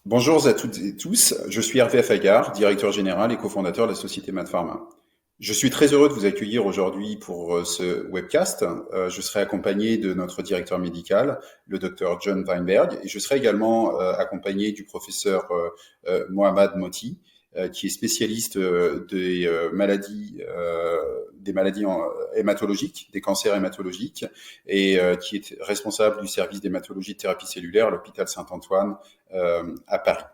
Bonjour à toutes et tous, je suis Hervé Fagar, directeur général et cofondateur de la société MadPharma. Je suis très heureux de vous accueillir aujourd'hui pour ce webcast. Je serai accompagné de notre directeur médical, le docteur John Weinberg, et je serai également accompagné du professeur Mohamed Moti, qui est spécialiste des maladies hématologiques, des cancers hématologiques, et qui est responsable du service d'hématologie de thérapie cellulaire à l'hôpital Saint-Antoine à Paris.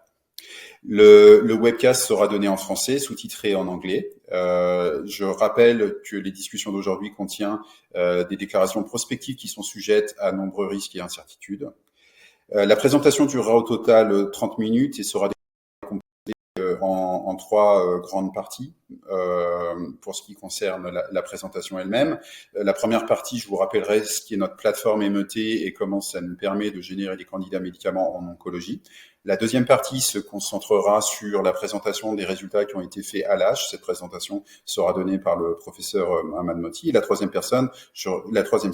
Le webcast sera donné en français, sous-titré en anglais. Je rappelle que les discussions d'aujourd'hui contiennent des déclarations prospectives qui sont sujettes à nombreux risques et incertitudes. La présentation durera au total 30 minutes et sera en trois grandes parties pour ce qui concerne la présentation elle-même. La première partie, je vous rappellerai ce qui est notre plateforme MET et comment ça nous permet de générer des candidats médicaments en oncologie. La deuxième partie se concentrera sur la présentation des résultats qui ont été faits à l'âge. Cette présentation sera donnée par le professeur Mohamed Moti. Et la troisième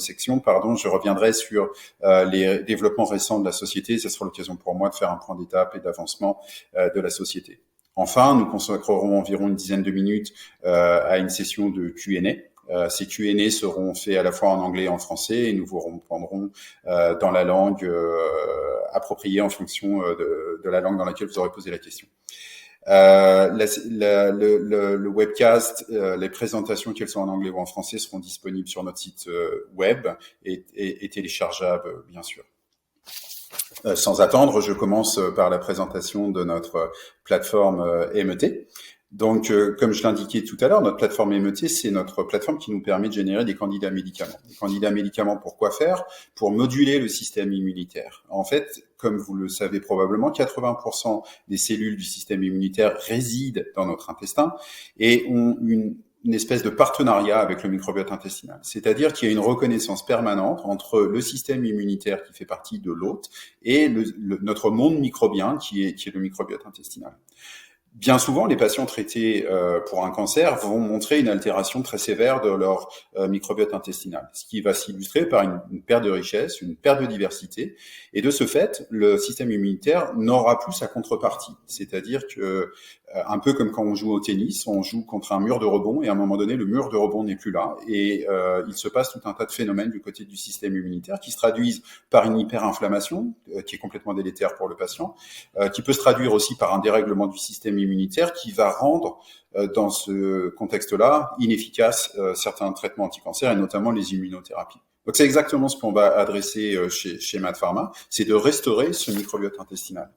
section, je reviendrai sur les développements récents de la société. Ce sera l'occasion pour moi de faire un point d'étape et d'avancement de la société. Enfin, nous consacrerons environ une dizaine de minutes à une session de Q&A. Ces Q&A seront faits à la fois en anglais et en français et nous vous répondrons dans la langue appropriée en fonction de la langue dans laquelle vous aurez posé la question. Le webcast, les présentations, qu'elles soient en anglais ou en français, seront disponibles sur notre site web et téléchargeables, bien sûr. Sans attendre, je commence par la présentation de notre plateforme MET. Donc, comme je l'indiquais tout à l'heure, notre plateforme MET, c'est notre plateforme qui nous permet de générer des candidats médicaments. Des candidats médicaments, pour quoi faire? Pour moduler le système immunitaire. En fait, comme vous le savez probablement, 80% des cellules du système immunitaire résident dans notre intestin et ont une espèce de partenariat avec le microbiote intestinal. C'est-à-dire qu'il y a une reconnaissance permanente entre le système immunitaire qui fait partie de l'hôte et notre monde microbien qui est le microbiote intestinal. Bien souvent, les patients traités pour un cancer vont montrer une altération très sévère de leur microbiote intestinal, ce qui va s'illustrer par une perte de richesse, une perte de diversité. Et de ce fait, le système immunitaire n'aura plus sa contrepartie. C'est-à-dire que, un peu comme quand on joue au tennis, on joue contre un mur de rebond et à un moment donné, le mur de rebond n'est plus là. Et il se passe tout un tas de phénomènes du côté du système immunitaire qui se traduisent par une hyperinflammation qui est complètement délétère pour le patient, qui peut se traduire aussi par un dérèglement du système immunitaire qui va rendre, dans ce contexte-là, inefficaces certains traitements anti-cancer et notamment les immunothérapies. Donc c'est exactement ce qu'on va adresser chez MadPharma, c'est de restaurer ce microbiote intestinal.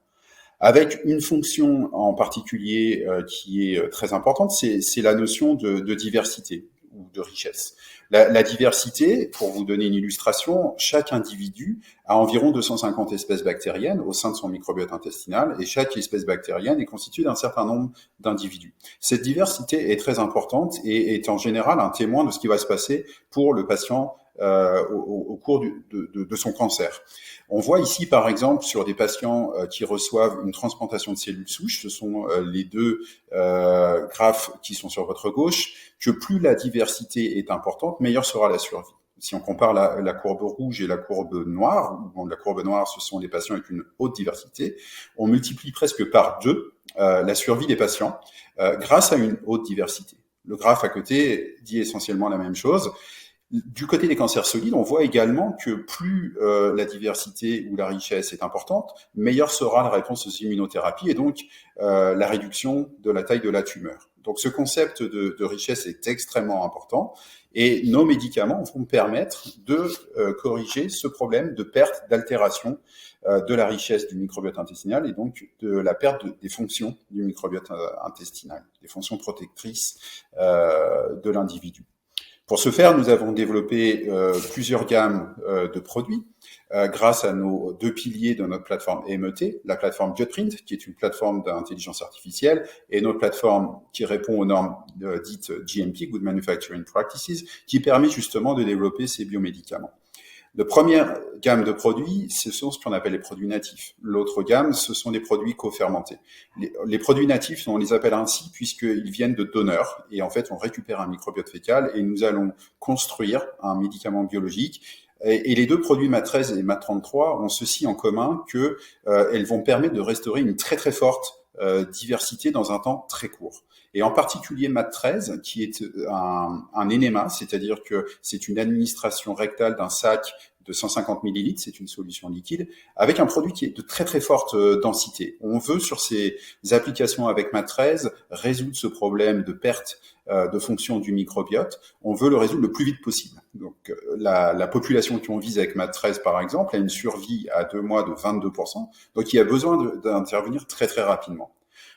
Avec une fonction en particulier qui est très importante, c'est la notion de diversité ou de richesse. La diversité, pour vous donner une illustration, chaque individu a environ 250 espèces bactériennes au sein de son microbiote intestinal et chaque espèce bactérienne est constituée d'un certain nombre d'individus. Cette diversité est très importante et est en général un témoin de ce qui va se passer pour le patient au cours de son cancer. On voit ici, par exemple, sur des patients qui reçoivent une transplantation de cellules souches, ce sont les deux graphes qui sont sur votre gauche, que plus la diversité est importante, meilleure sera la survie. Si on compare la courbe rouge et la courbe noire, bon, la courbe noire, ce sont des patients avec une haute diversité, on multiplie presque par 2 la survie des patients grâce à une haute diversité. Le graphe à côté dit essentiellement la même chose. Du côté des cancers solides, on voit également que plus la diversité ou la richesse est importante, meilleure sera la réponse aux immunothérapies et donc la réduction de la taille de la tumeur. Donc ce concept de richesse est extrêmement important et nos médicaments vont permettre de corriger ce problème de perte, d'altération de la richesse du microbiote intestinal et donc de la perte des fonctions du microbiote intestinal, des fonctions protectrices de l'individu. Pour ce faire, nous avons développé plusieurs gammes de produits grâce à nos 2 piliers de notre plateforme MET, la plateforme Bioprint, qui est une plateforme d'intelligence artificielle, et notre plateforme qui répond aux normes dites GMP, Good Manufacturing Practices, qui permet justement de développer ces biomédicaments. La première gamme de produits, ce sont ce qu'on appelle les produits natifs. L'autre gamme, ce sont des produits co-fermentés. Les produits natifs, on les appelle ainsi puisqu'ils viennent de donneurs. Et en fait, on récupère un microbiote fécal et nous allons construire un médicament biologique Et les deux produits MAT13 et MAT33 ont ceci en commun que elles vont permettre de restaurer une très très forte diversité dans un temps très court. Et en particulier MAT13, qui est un énéma, c'est-à-dire que c'est une administration rectale d'un sac de 150 millilitres, c'est une solution liquide, avec un produit qui est de très très forte densité. On veut sur ces applications avec MAT13 résoudre ce problème de perte de fonction du microbiote. On veut le résoudre le plus vite possible. Donc la population qu'on vise avec MAT13 par exemple a une survie à 2 mois de 22%, donc il y a besoin d'intervenir très très rapidement.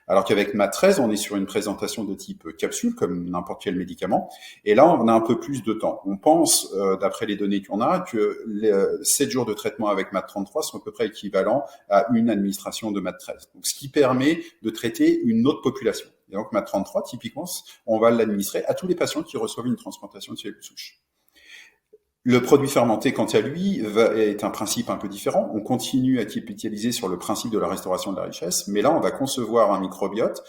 Alors qu'avec MAT13, on est sur une présentation de type capsule, comme n'importe quel médicament, et là, on a un peu plus de temps. On pense, d'après les données qu'on a, que les 7 jours de traitement avec MAT33 sont à peu près équivalents à une administration de MAT13. Donc, ce qui permet de traiter une autre population. Et donc, MAT33, typiquement, on va l'administrer à tous les patients qui reçoivent une transplantation de cellules souches. Le produit fermenté, quant à lui, est un principe un peu différent. On continue à capitaliser sur le principe de la restauration de la richesse, mais là, on va concevoir un microbiote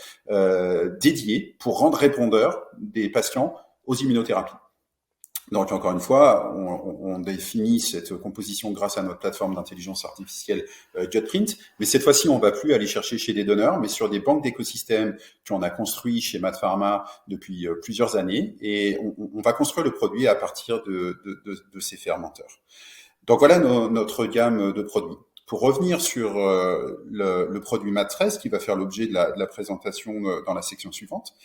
dédié pour rendre répondeur des patients aux immunothérapies. Donc, encore une fois, on définit cette composition grâce à notre plateforme d'intelligence artificielle Gutprint, mais cette fois-ci, on va plus aller chercher chez des donneurs, mais sur des banques d'écosystèmes qu'on a construit chez MaaT Pharma depuis plusieurs années, et on va construire le produit à partir de ces fermenteurs. Donc voilà notre gamme de produits. Pour revenir sur le produit MAT13 qui va faire l'objet de la présentation dans la section suivante,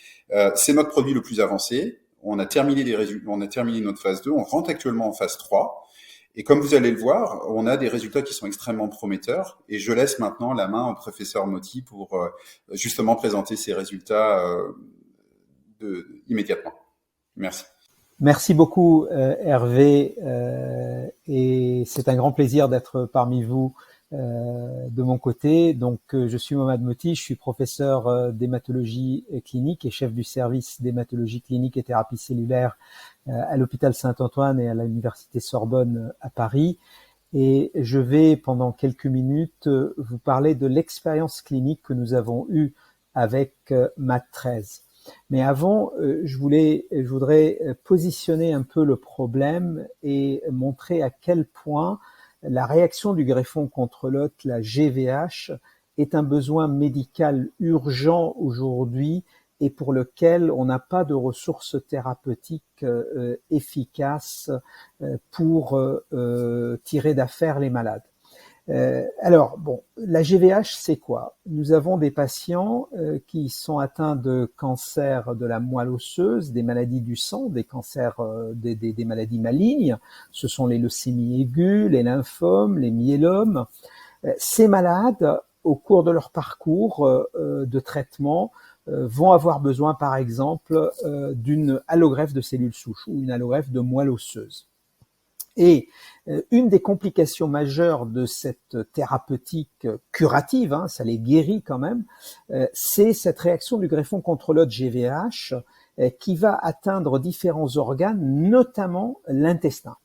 c'est notre produit le plus avancé. On a terminé notre phase 2, on rentre actuellement en phase 3. Et comme vous allez le voir, on a des résultats qui sont extrêmement prometteurs. Et je laisse maintenant la main au professeur Motti pour justement présenter ces résultats immédiatement. Merci. Merci beaucoup Hervé. Et c'est un grand plaisir d'être parmi vous de mon côté. Donc, je suis Mohamed Motti, je suis professeur d'hématologie clinique et chef du service d'hématologie clinique et thérapie cellulaire à l'hôpital Saint-Antoine et à l'université Sorbonne à Paris. Et je vais, pendant quelques minutes, vous parler de l'expérience clinique que nous avons eue avec MAT13. Mais avant, je voudrais positionner un peu le problème et montrer à quel point la réaction du greffon contre l'hôte, la GVH, est un besoin médical urgent aujourd'hui et pour lequel on n'a pas de ressources thérapeutiques efficaces pour tirer d'affaire les malades. Alors, bon, la GVH, c'est quoi? Nous avons des patients qui sont atteints de cancer de la moelle osseuse, des maladies du sang, des cancers, des maladies malignes. Ce sont les leucémies aiguës, les lymphomes, les myélomes. Ces malades, au cours de leur parcours de traitement, vont avoir besoin, par exemple, d'une allogreffe de cellules souches ou une allogreffe de moelle osseuse. Et une des complications majeures de cette thérapeutique curative, ça les guérit quand même, c'est cette réaction du greffon contre l'hôte GVH qui va atteindre différents organes, notamment l'intestin.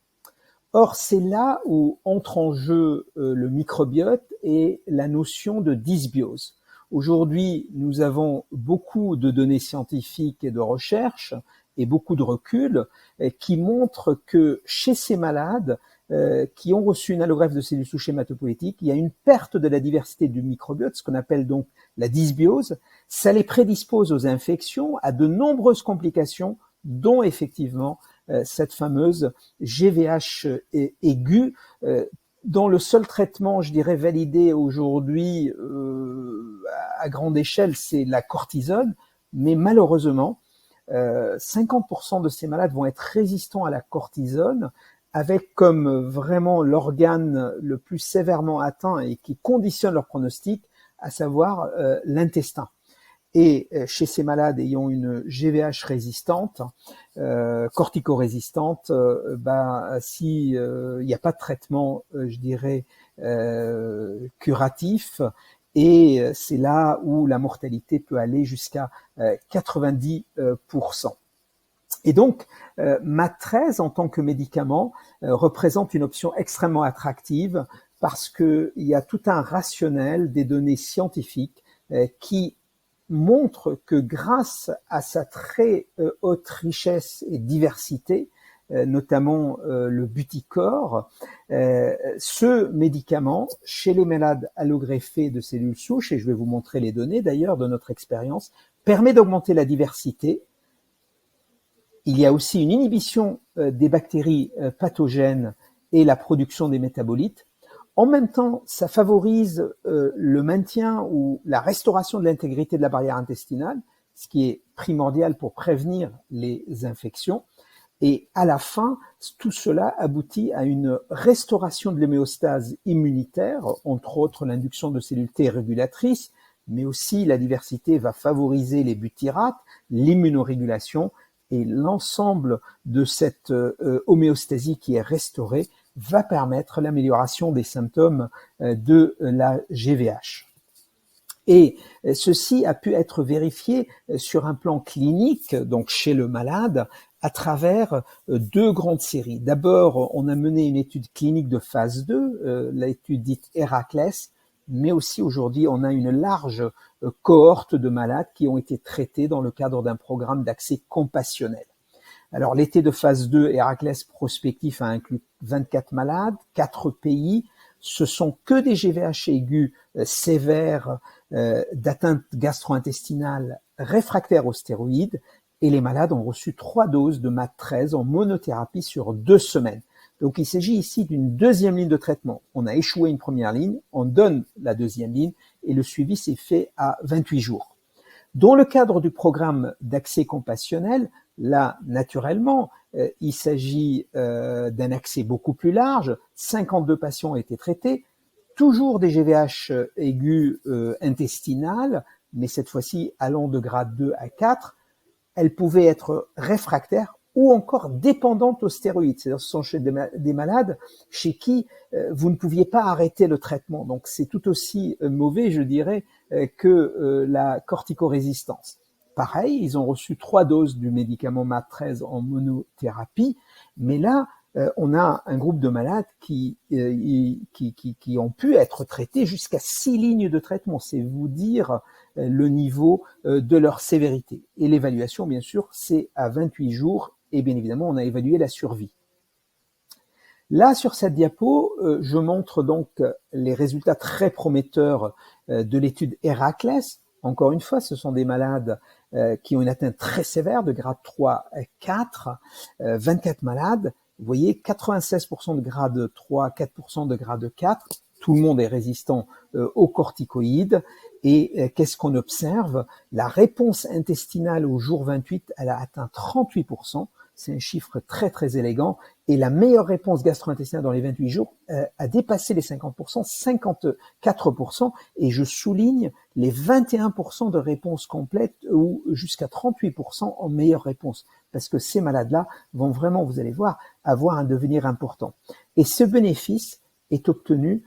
Or, c'est là où entre en jeu le microbiote et la notion de dysbiose. Aujourd'hui, nous avons beaucoup de données scientifiques et de recherches et beaucoup de recul qui montrent que chez ces malades qui ont reçu une allogreffe de cellules souches hématopoïétiques, il y a une perte de la diversité du microbiote, ce qu'on appelle donc la dysbiose. Ça les prédispose aux infections, à de nombreuses complications, dont effectivement cette fameuse GVH aiguë, dont le seul traitement, je dirais, validé aujourd'hui à grande échelle, c'est la cortisone, mais malheureusement, 50% de ces malades vont être résistants à la cortisone, avec comme vraiment l'organe le plus sévèrement atteint et qui conditionne leur pronostic, à savoir l'intestin. Et chez ces malades ayant une GVH résistante, corticorésistante, si il n'y a pas de traitement, je dirais, curatif, et c'est là où la mortalité peut aller jusqu'à 90%. Et donc, MAT13 en tant que médicament représente une option extrêmement attractive parce qu'il y a tout un rationnel des données scientifiques qui montre que grâce à sa très haute richesse et diversité, notamment le Buticor. Ce médicament, chez les malades allogreffés de cellules souches, et je vais vous montrer les données d'ailleurs de notre expérience, permet d'augmenter la diversité. Il y a aussi une inhibition des bactéries pathogènes et la production des métabolites. En même temps, ça favorise le maintien ou la restauration de l'intégrité de la barrière intestinale, ce qui est primordial pour prévenir les infections. Et à la fin, tout cela aboutit à une restauration de l'homéostase immunitaire, entre autres l'induction de cellules T régulatrices, mais aussi la diversité va favoriser les butyrates, l'immunorégulation, et l'ensemble de cette homéostasie qui est restaurée va permettre l'amélioration des symptômes de la GVH. Et ceci a pu être vérifié sur un plan clinique, donc chez le malade, à travers deux grandes séries. D'abord, on a mené une étude clinique de phase 2, l'étude dite Héraclès, mais aussi aujourd'hui, on a une large cohorte de malades qui ont été traités dans le cadre d'un programme d'accès compassionnel. Alors, l'été de phase 2 Héraclès prospectif a inclus 24 malades, 4 pays. Ce sont que des GVH aigus sévères d'atteinte gastro-intestinale réfractaires aux stéroïdes, et les malades ont reçu 3 doses de MAT13 en monothérapie sur 2 semaines. Donc, il s'agit ici d'une deuxième ligne de traitement. On a échoué une première ligne, on donne la deuxième ligne et le suivi s'est fait à 28 jours. Dans le cadre du programme d'accès compassionnel, là, naturellement, il s'agit d'un accès beaucoup plus large. 52 patients ont été traités, toujours des GVH aigus intestinales, mais cette fois-ci allant de grade 2 à 4. Elles pouvaient être réfractaires ou encore dépendantes aux stéroïdes. C'est-à-dire ce sont des malades chez qui vous ne pouviez pas arrêter le traitement. Donc c'est tout aussi mauvais, je dirais, que la corticorésistance. Pareil, ils ont reçu 3 doses du médicament MAT13 en monothérapie, mais là, on a un groupe de malades qui ont pu être traités jusqu'à 6 lignes de traitement. C'est vous dire le niveau de leur sévérité. Et l'évaluation, bien sûr, c'est à 28 jours, et bien évidemment, on a évalué la survie. Là, sur cette diapo, je montre donc les résultats très prometteurs de l'étude Héraclès. Encore une fois, ce sont des malades qui ont une atteinte très sévère de grade 3 à 4, 24 malades. Vous voyez, 96% de grade 3, 4% de grade 4. Tout le monde est résistant aux corticoïdes. Et qu'est-ce qu'on observe? La réponse intestinale au jour 28, elle a atteint 38%. C'est un chiffre très très élégant. Et la meilleure réponse gastro-intestinale dans les 28 jours a dépassé les 50%, 54%. Et je souligne les 21% de réponse complète ou jusqu'à 38% en meilleure réponse. Parce que ces malades-là vont vraiment, vous allez voir, avoir un devenir important. Et ce bénéfice est obtenu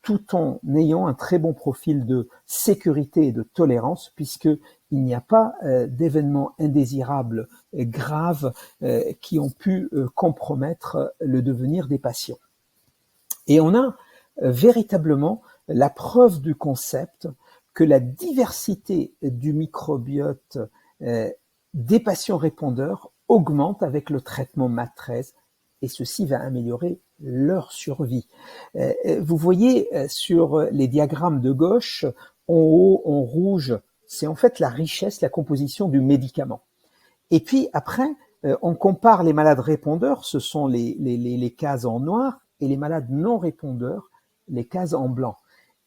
tout en ayant un très bon profil de sécurité et de tolérance, puisqu'il n'y a pas d'événements indésirables graves qui ont pu compromettre le devenir des patients. Et on a véritablement la preuve du concept que la diversité du microbiote des patients répondeurs augmente avec le traitement MAT13, et ceci va améliorer leur survie. Vous voyez sur les diagrammes de gauche, en haut, en rouge, c'est en fait la richesse, la composition du médicament. Et puis après, on compare les malades répondeurs, ce sont les cases en noir, et les malades non répondeurs, les cases en blanc.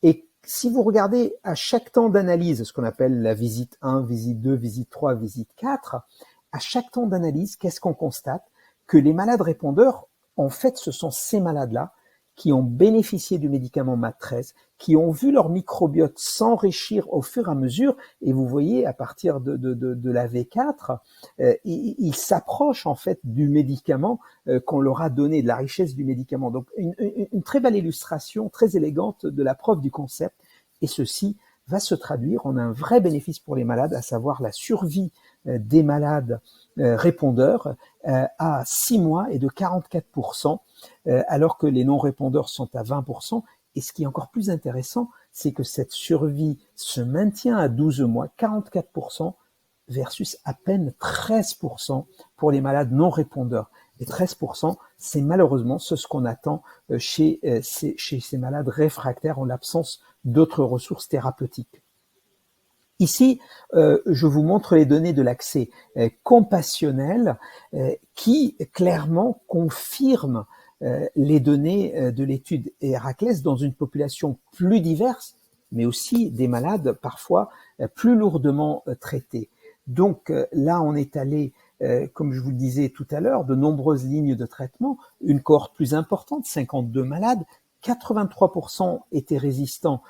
Et si vous regardez à chaque temps d'analyse, ce qu'on appelle la visite 1, visite 2, visite 3, visite 4, à chaque temps d'analyse, qu'est-ce qu'on constate? Que les malades répondeurs, en fait, ce sont ces malades-là qui ont bénéficié du médicament MAT13, qui ont vu leur microbiote s'enrichir au fur et à mesure, et vous voyez, à partir de la V4, ils s'approchent en fait du médicament qu'on leur a donné, de la richesse du médicament. Donc une très belle illustration, très élégante de la preuve du concept, et ceci va se traduire en un vrai bénéfice pour les malades, à savoir la survie des malades répondeurs à 6 mois et de 44%, alors que les non-répondeurs sont à 20%. Et ce qui est encore plus intéressant, c'est que cette survie se maintient à 12 mois, 44%, versus à peine 13% pour les malades non répondeurs. Et 13%, c'est malheureusement ce qu'on attend chez ces malades réfractaires en l'absence d'autres ressources thérapeutiques. Ici, je vous montre les données de l'accès compassionnel qui clairement confirment les données de l'étude Héraclès dans une population plus diverse, mais aussi des malades parfois plus lourdement traités. Donc là, on est allé, comme je vous le disais tout à l'heure, de nombreuses lignes de traitement, une cohorte plus importante, 52 malades, 83% étaient résistants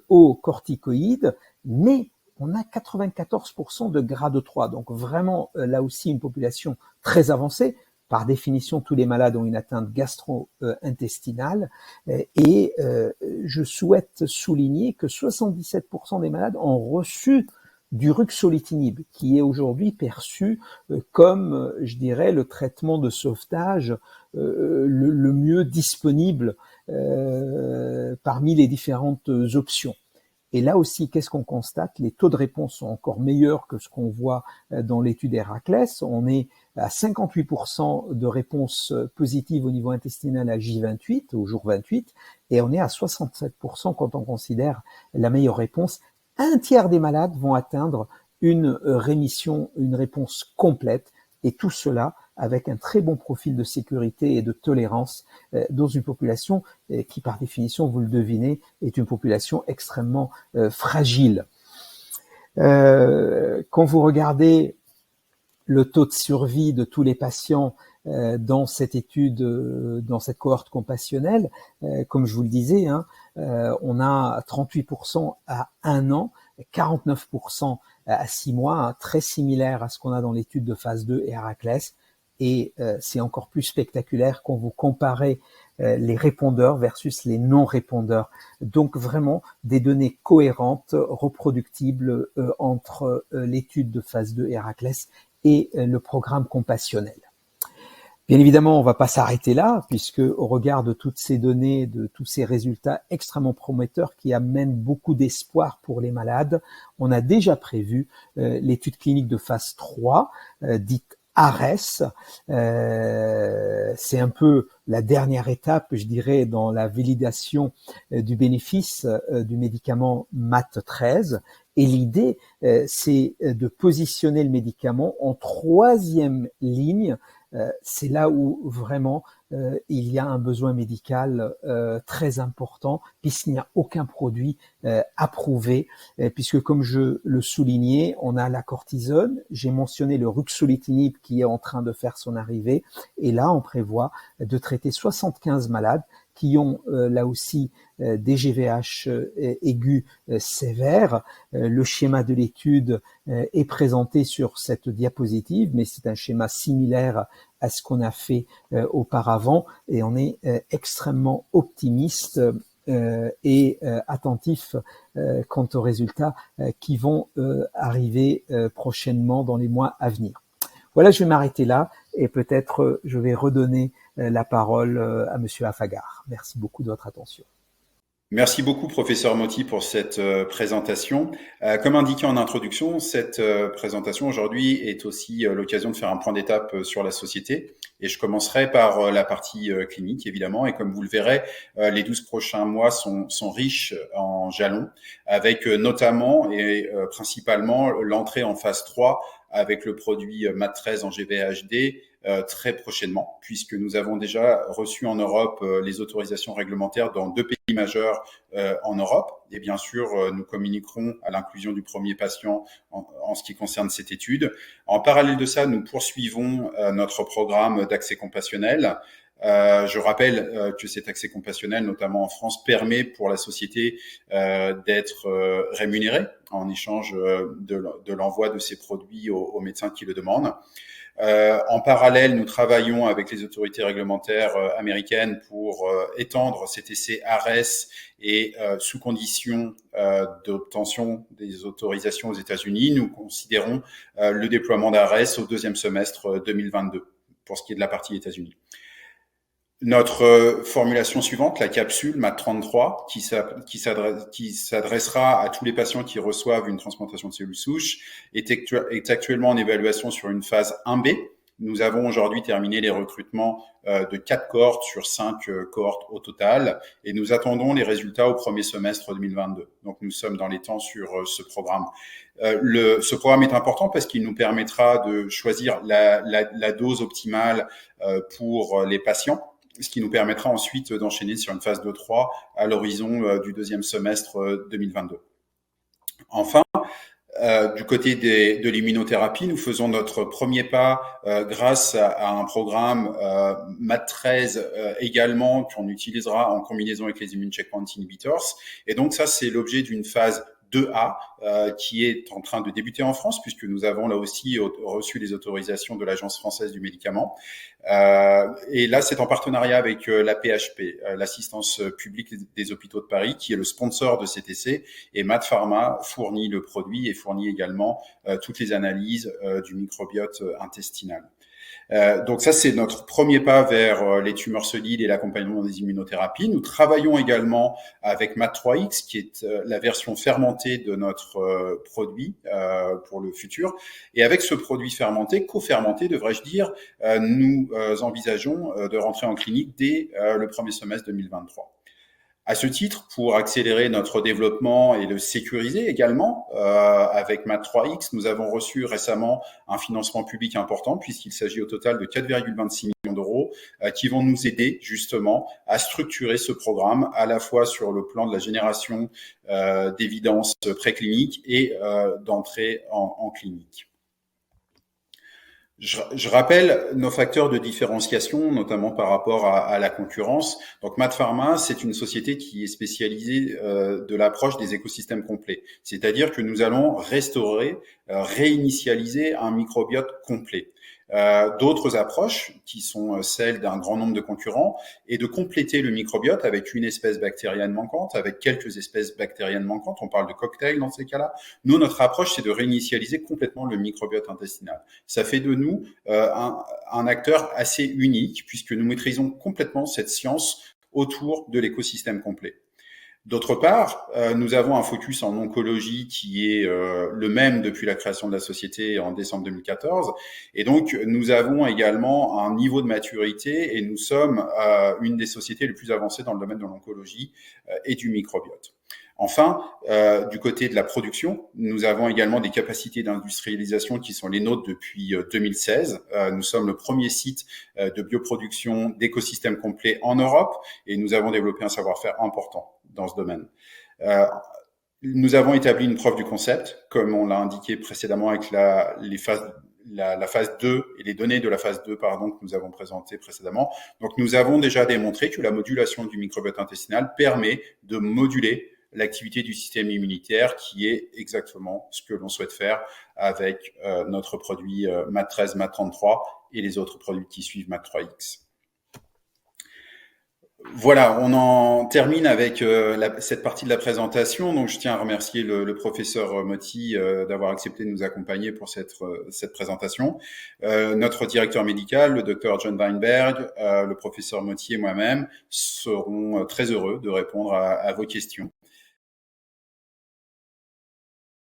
aux corticoïdes, mais on a 94% de grade 3, donc vraiment là aussi une population très avancée. Par définition, tous les malades ont une atteinte gastro-intestinale et je souhaite souligner que 77% des malades ont reçu du ruxolitinib, qui est aujourd'hui perçu comme, je dirais, le traitement de sauvetage le mieux disponible parmi les différentes options. Et là aussi, qu'est-ce qu'on constate? Les taux de réponse sont encore meilleurs que ce qu'on voit dans l'étude Héraclès. On est à 58% de réponse positive au niveau intestinal à J28, au jour 28, et on est à 67% quand on considère la meilleure réponse. Un tiers des malades vont atteindre une rémission, une réponse complète, et tout cela avec un très bon profil de sécurité et de tolérance dans une population qui, par définition, vous le devinez, est une population extrêmement fragile. Quand vous regardez le taux de survie de tous les patients dans cette étude, dans cette cohorte compassionnelle, comme je vous le disais, on a 38% à 1 an, 49% à 6 mois, très similaire à ce qu'on a dans l'étude de phase 2 Héraclès. Et c'est encore plus spectaculaire quand vous comparez les répondeurs versus les non-répondeurs. Donc vraiment des données cohérentes, reproductibles entre l'étude de phase 2 Héraclès et le programme compassionnel. Bien évidemment, on ne va pas s'arrêter là, puisque au regard de toutes ces données, de tous ces résultats extrêmement prometteurs qui amènent beaucoup d'espoir pour les malades, on a déjà prévu l'étude clinique de phase 3, dite ARES. C'est un peu la dernière étape, je dirais, dans la validation du bénéfice du médicament MAT13. Et l'idée, c'est de positionner le médicament en troisième ligne. C'est là où vraiment il y a un besoin médical très important, puisqu'il n'y a aucun produit approuvé, puisque comme je le soulignais, on a la cortisone, j'ai mentionné le ruxolitinib qui est en train de faire son arrivée, et là on prévoit de traiter 75 malades qui ont là aussi des GVH aigus sévères. Le schéma de l'étude est présenté sur cette diapositive, mais c'est un schéma similaire à ce qu'on a fait auparavant, et on est extrêmement optimiste et attentif quant aux résultats qui vont arriver prochainement dans les mois à venir. Voilà, je vais m'arrêter là et peut-être je vais redonner la parole à Monsieur Affagar. Merci beaucoup de votre attention. Merci beaucoup, professeur Motti, pour cette présentation. Comme indiqué en introduction, cette présentation aujourd'hui est aussi l'occasion de faire un point d'étape sur la société. Et je commencerai par la partie clinique, évidemment. Et comme vous le verrez, les 12 prochains mois sont riches en jalons, avec notamment et principalement l'entrée en phase 3 avec le produit MAT13 en GVHD très prochainement, puisque nous avons déjà reçu en Europe les autorisations réglementaires dans 2 pays majeurs en Europe. Et bien sûr, nous communiquerons à l'inclusion du premier patient en ce qui concerne cette étude. En parallèle de ça, nous poursuivons notre programme d'accès compassionnel. Je rappelle que cet accès compassionnel, notamment en France, permet pour la société d'être rémunérée en échange de l'envoi de ces produits aux médecins qui le demandent. En parallèle, nous travaillons avec les autorités réglementaires américaines pour étendre cet essai ARES et sous condition d'obtention des autorisations aux États-Unis, nous considérons le déploiement d'ARES au 2e semestre 2022 pour ce qui est de la partie États-Unis. Notre formulation suivante, la capsule MAT33, qui s'adressera à tous les patients qui reçoivent une transplantation de cellules souches, est actuellement en évaluation sur une phase 1B. Nous avons aujourd'hui terminé les recrutements de 4 cohortes sur 5 cohortes au total et nous attendons les résultats au premier semestre 2022. Donc nous sommes dans les temps sur ce programme. Ce programme est important parce qu'il nous permettra de choisir la dose optimale pour les patients, ce qui nous permettra ensuite d'enchaîner sur une phase 2-3 à l'horizon du deuxième semestre 2022. Enfin, du côté de l'immunothérapie, nous faisons notre premier pas grâce à un programme MAT13 également qu'on utilisera en combinaison avec les immune checkpoint inhibitors. Et donc ça, c'est l'objet d'une phase 2A qui est en train de débuter en France puisque nous avons là aussi reçu les autorisations de l'Agence française du médicament. Et là, c'est en partenariat avec la PHP, l'assistance publique des hôpitaux de Paris, qui est le sponsor de cet essai. Et MaaT Pharma fournit le produit et fournit également toutes les analyses du microbiote intestinal. Donc ça, c'est notre premier pas vers les tumeurs solides et l'accompagnement des immunothérapies. Nous travaillons également avec MaaT3X, qui est la version fermentée de notre produit pour le futur. Et avec ce produit fermenté, co-fermenté, devrais-je dire, nous envisageons de rentrer en clinique dès le premier semestre 2023. À ce titre, pour accélérer notre développement et le sécuriser également, avec MaaT3X, nous avons reçu récemment un financement public important puisqu'il s'agit au total de 4,26 millions d'euros qui vont nous aider justement à structurer ce programme à la fois sur le plan de la génération d'évidence préclinique et d'entrée en clinique. Je rappelle nos facteurs de différenciation, notamment par rapport à la concurrence. Donc, MaaT Pharma, c'est une société qui est spécialisée de l'approche des écosystèmes complets. C'est-à-dire que nous allons restaurer, réinitialiser un microbiote complet. D'autres approches, qui sont celles d'un grand nombre de concurrents, est de compléter le microbiote avec une espèce bactérienne manquante, avec quelques espèces bactériennes manquantes. On parle de cocktail dans ces cas-là. Nous, notre approche, c'est de réinitialiser complètement le microbiote intestinal. Ça fait de nous un acteur assez unique, puisque nous maîtrisons complètement cette science autour de l'écosystème complet. D'autre part, nous avons un focus en oncologie qui est le même depuis la création de la société en décembre 2014. Et donc, nous avons également un niveau de maturité et nous sommes une des sociétés les plus avancées dans le domaine de l'oncologie et du microbiote. Enfin, du côté de la production, nous avons également des capacités d'industrialisation qui sont les nôtres depuis 2016. Nous sommes le premier site de bioproduction d'écosystèmes complets en Europe et nous avons développé un savoir-faire important dans ce domaine. Nous avons établi une preuve du concept, comme on l'a indiqué précédemment avec la phase 2 et les données de la phase 2 que nous avons présentées précédemment. Donc, nous avons déjà démontré que la modulation du microbiote intestinal permet de moduler l'activité du système immunitaire, qui est exactement ce que l'on souhaite faire avec notre produit MaaT13, MaaT33 et les autres produits qui suivent MaaT3X. Voilà, on en termine avec cette partie de la présentation. Donc, je tiens à remercier le professeur Motti d'avoir accepté de nous accompagner pour cette présentation. Notre directeur médical, le docteur John Weinberg, le professeur Motti et moi-même serons très heureux de répondre à vos questions.